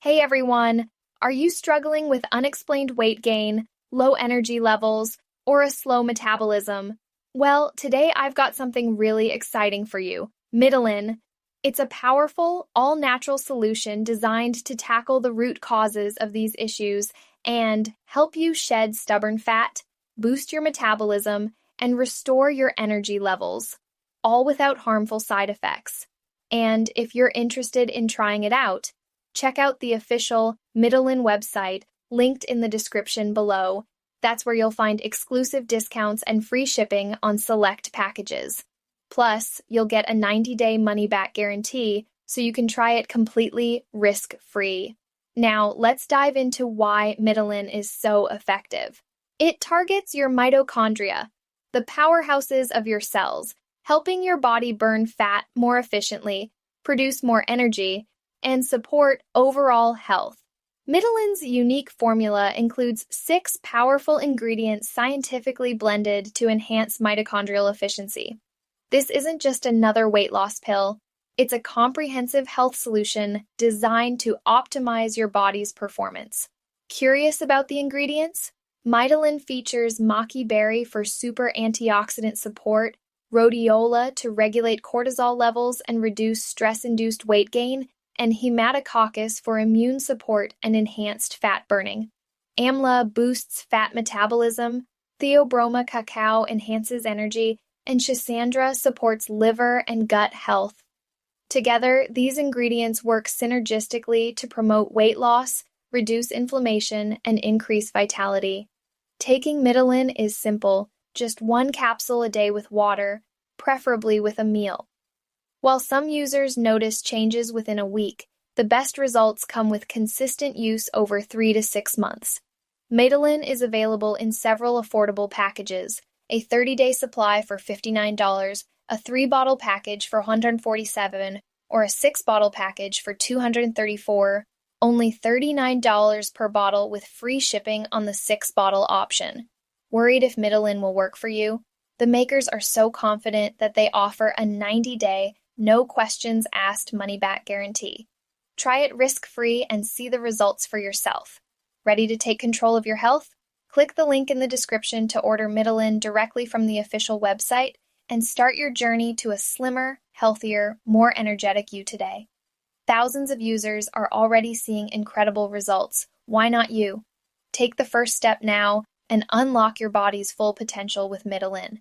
Hey everyone! Are you struggling with unexplained weight gain, low energy levels, or a slow metabolism? Well, today I've got something really exciting for you. MITOLYN. It's a powerful, all-natural solution designed to tackle the root causes of these issues and help you shed stubborn fat, boost your metabolism, and restore your energy levels, all without harmful side effects. And if you're interested in trying it out, check out the official MITOLYN website linked in the description below. That's where you'll find exclusive discounts and free shipping on select packages. Plus, you'll get a 90-day money-back guarantee so you can try it completely risk-free. Now, let's dive into why MITOLYN is so effective. It targets your mitochondria, the powerhouses of your cells, helping your body burn fat more efficiently, produce more energy, and support overall health. MITOLYN's unique formula includes 6 powerful ingredients scientifically blended to enhance mitochondrial efficiency. This isn't just another weight loss pill. It's a comprehensive health solution designed to optimize your body's performance. Curious about the ingredients? MITOLYN features maqui berry for super antioxidant support, rhodiola to regulate cortisol levels and reduce stress-induced weight gain, and hematococcus for immune support and enhanced fat burning. Amla boosts fat metabolism, theobroma cacao enhances energy, and schisandra supports liver and gut health. Together, these ingredients work synergistically to promote weight loss, reduce inflammation, and increase vitality. Taking MITOLYN is simple, just 1 capsule a day with water, preferably with a meal. While some users notice changes within a week, the best results come with consistent use over 3 to 6 months. MITOLYN is available in several affordable packages: a 30-day supply for $59, a 3-bottle package for $147, or a 6-bottle package for $234, only $39 per bottle with free shipping on the 6-bottle option. Worried if MITOLYN will work for you? The makers are so confident that they offer a 90-day, no questions asked money-back guarantee. Try it risk-free and see the results for yourself. Ready to take control of your health? Click the link in the description to order MITOLYN directly from the official website and start your journey to a slimmer, healthier, more energetic you today. Thousands of users are already seeing incredible results. Why not you? Take the first step now and unlock your body's full potential with MITOLYN.